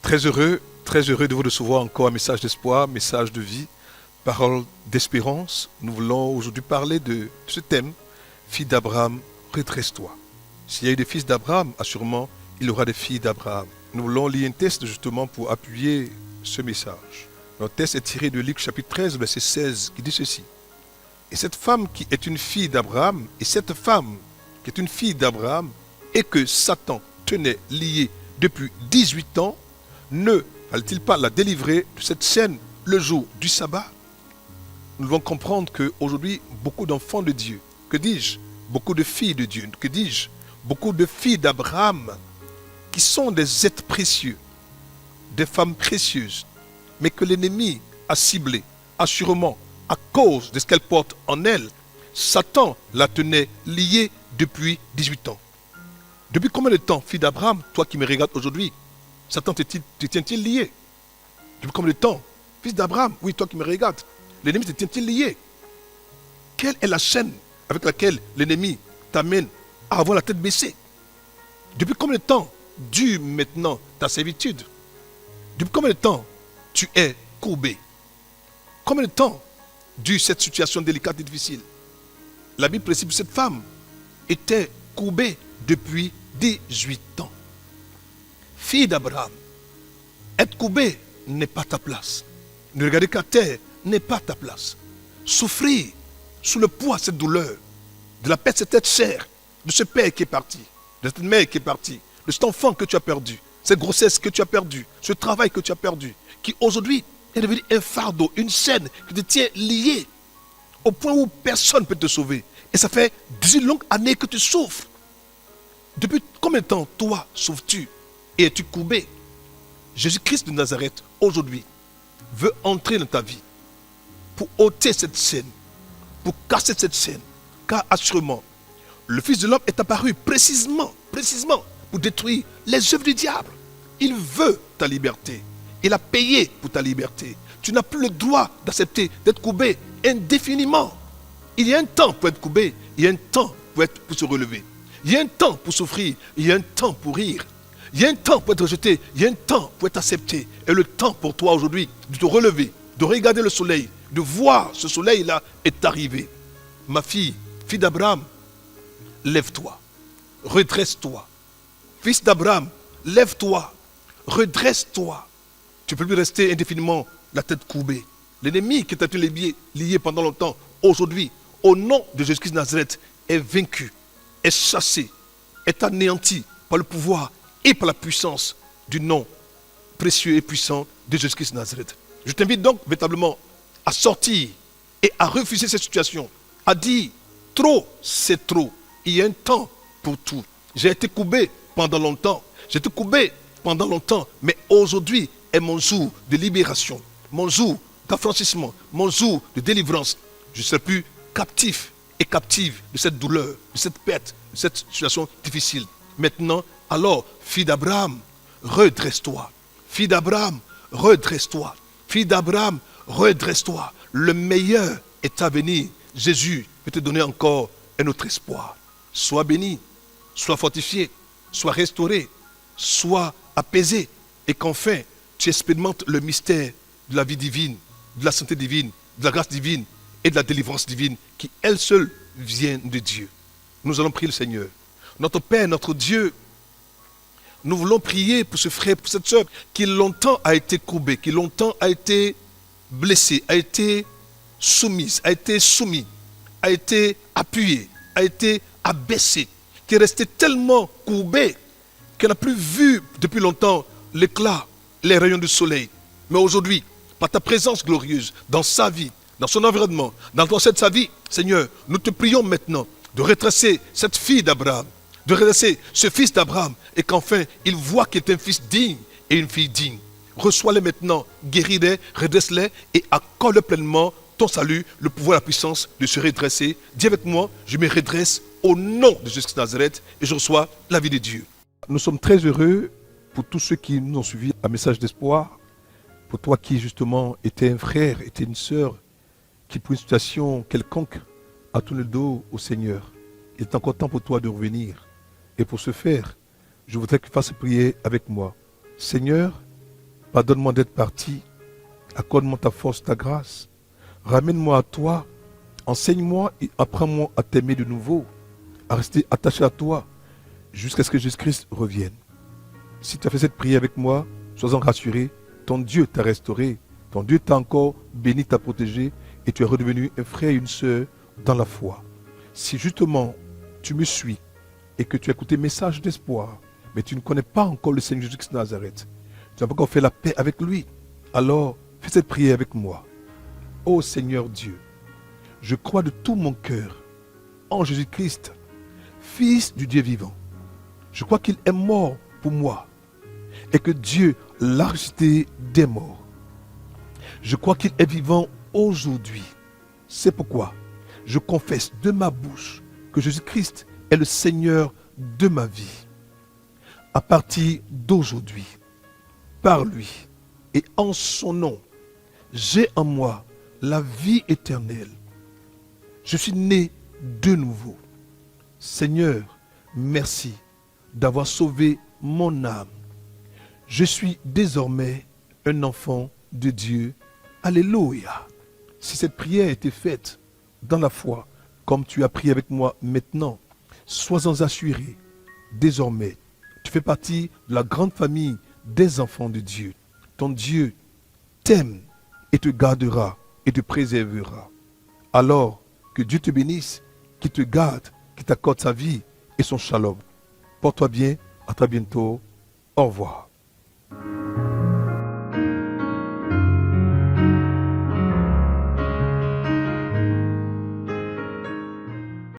Très heureux de vous recevoir encore un message d'espoir, message de vie, parole d'espérance. Nous voulons aujourd'hui parler de ce thème, fille d'Abraham, redresse-toi. S'il y a eu des fils d'Abraham, assurément, il y aura des filles d'Abraham. Nous voulons lire un texte justement pour appuyer ce message. Notre texte est tiré de Luc chapitre 13, verset 16, qui dit ceci. Et cette femme qui est une fille d'Abraham, et que Satan tenait liée depuis 18 ans, ne fallait-il pas la délivrer de cette chaîne le jour du sabbat? Nous devons comprendre qu'aujourd'hui, beaucoup d'enfants de Dieu, que dis-je, beaucoup de filles de Dieu, que dis-je, beaucoup de filles d'Abraham, qui sont des êtres précieux, des femmes précieuses, mais que l'ennemi a ciblées, assurément, à cause de ce qu'elles portent en elles. Satan la tenait liée depuis 18 ans. Depuis combien de temps, fille d'Abraham, toi qui me regardes aujourd'hui, Satan te tient-il lié? Depuis combien de temps? Fils d'Abraham, oui, toi qui me regardes, l'ennemi te tient-il lié? Quelle est la chaîne avec laquelle l'ennemi t'amène à avoir la tête baissée? Depuis combien de temps dure maintenant ta servitude? Depuis combien de temps tu es courbé? Combien de temps dure cette situation délicate et difficile? La Bible précise que cette femme était courbée depuis 18 ans. Fille d'Abraham, être courbé n'est pas ta place. Ne regarder qu'à terre n'est pas ta place. Souffrir sous le poids de cette douleur, de la perte de cette chair, de ce père qui est parti, de cette mère qui est partie, de cet enfant que tu as perdu, cette grossesse que tu as perdue, ce travail que tu as perdu, qui aujourd'hui est devenu un fardeau, une chaîne qui te tient lié au point où personne ne peut te sauver. Et ça fait 18 longues années que tu souffres. Depuis combien de temps, toi, souffres-tu et es-tu courbé? Jésus-Christ de Nazareth, aujourd'hui, veut entrer dans ta vie pour ôter cette chaîne, pour casser cette chaîne. Car assurément, le Fils de l'homme est apparu précisément pour détruire les œuvres du diable. Il veut ta liberté. Il a payé pour ta liberté. Tu n'as plus le droit d'accepter d'être courbé indéfiniment. Il y a un temps pour être courbé, il y a un temps pour se relever. Il y a un temps pour souffrir, il y a un temps pour rire. Il y a un temps pour être rejeté, il y a un temps pour être accepté. Et le temps pour toi aujourd'hui de te relever, de regarder le soleil, de voir ce soleil-là est arrivé. Ma fille, fille d'Abraham, lève-toi, redresse-toi. Fils d'Abraham, lève-toi, redresse-toi. Tu ne peux plus rester indéfiniment la tête courbée. L'ennemi qui t'a lié pendant longtemps, aujourd'hui, au nom de Jésus-Christ de Nazareth, est vaincu, est chassé, est anéanti par le pouvoir et par la puissance du nom précieux et puissant de Jésus-Christ de Nazareth. Je t'invite donc véritablement à sortir et à refuser cette situation, à dire trop, c'est trop. Il y a un temps pour tout. J'ai été courbé pendant longtemps, mais aujourd'hui est mon jour de libération, mon jour d'affranchissement, mon jour de délivrance. Je ne serai plus captif et captive de cette douleur, de cette perte, de cette situation difficile. Maintenant, alors, fille d'Abraham, redresse-toi. Fille d'Abraham, redresse-toi. Fille d'Abraham, redresse-toi. Le meilleur est à venir. Jésus peut te donner encore un autre espoir. Sois béni, sois fortifié, sois restauré, sois apaisé. Et qu'enfin, tu expérimentes le mystère de la vie divine, de la santé divine, de la grâce divine et de la délivrance divine qui, elle seule, vient de Dieu. Nous allons prier le Seigneur. Notre Père, notre Dieu, nous voulons prier pour ce frère, pour cette soeur qui longtemps a été courbé, qui longtemps a été blessé, a été soumise, a été soumis, a été appuyé, a été abaissé, qui est resté tellement courbé qu'elle n'a plus vu depuis longtemps l'éclat, les rayons du soleil. Mais aujourd'hui, par ta présence glorieuse dans sa vie, dans son environnement, dans sa vie, Seigneur, nous te prions maintenant de redresser cette fille d'Abraham, de redresser ce fils d'Abraham, et qu'enfin, il voit qu'il est un fils digne et une fille digne. Reçois-les maintenant, guéris-les, redresse-les et accorde pleinement ton salut, le pouvoir et la puissance de se redresser. Dis avec moi, je me redresse au nom de Jésus de Nazareth et je reçois la vie de Dieu. Nous sommes très heureux pour tous ceux qui nous ont suivis un message d'espoir, pour toi qui justement étais un frère, étais une sœur, qui pour une situation quelconque a tourné le dos au Seigneur. Il est encore temps pour toi de revenir. Et pour ce faire, je voudrais que tu fasses prier avec moi. Seigneur, Pardonne-moi d'être parti. Accorde-moi ta force, ta grâce. Ramène-moi à toi. Enseigne-moi et apprends-moi à t'aimer de nouveau, à rester attaché à toi jusqu'à ce que Jésus-Christ revienne. Si tu as fait cette prière avec moi, sois-en rassuré, ton Dieu t'a restauré, ton Dieu t'a encore béni, t'a protégé et tu es redevenu un frère et une sœur dans la foi. Si justement tu me suis et que tu as écouté message d'espoir, mais tu ne connais pas encore le Seigneur Jésus-Christ de Nazareth, tu n'as pas encore fait la paix avec lui, alors fais cette prière avec moi. Ô Seigneur Dieu, je crois de tout mon cœur en Jésus-Christ, Fils du Dieu vivant. Je crois qu'il est mort pour moi et que Dieu l'a ressuscité des morts. Je crois qu'il est vivant aujourd'hui. C'est pourquoi je confesse de ma bouche que Jésus-Christ est le Seigneur de ma vie. À partir d'aujourd'hui, par lui et en son nom, j'ai en moi la vie éternelle. Je suis né de nouveau. Seigneur, merci d'avoir sauvé mon âme. Je suis désormais un enfant de Dieu. Alléluia. Si cette prière a été faite dans la foi, comme tu as prié avec moi maintenant, sois-en assuré. Désormais, tu fais partie de la grande famille des enfants de Dieu. Ton Dieu t'aime et te gardera et te préservera. Alors, que Dieu te bénisse, qu'il te garde, qu'il t'accorde sa vie et son shalom. Porte-toi bien, à très bientôt. Au revoir.